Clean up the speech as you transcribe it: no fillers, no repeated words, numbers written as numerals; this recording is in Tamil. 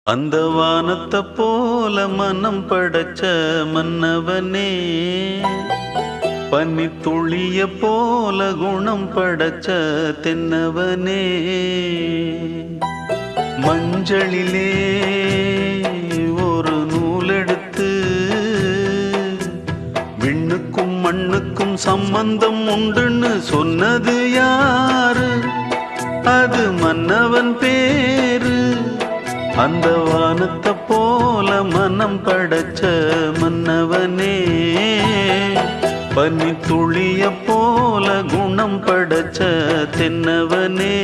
அந்த வானத்தை போல மனம் படைச்ச மன்னவனே, பனி துளிய போல குணம் படைச்ச தென்னவனே, மஞ்சளிலே ஒரு நூலெடுத்து விண்ணுக்கும் மண்ணுக்கும் சம்பந்தம் உண்டுன்னு சொன்னது யாரு? அது மன்னவன் பேரு. அந்த வானத்தை போல மனம் படைச்ச மன்னவனே, பனி துளிய போல குணம் படைச்ச தென்னவனே.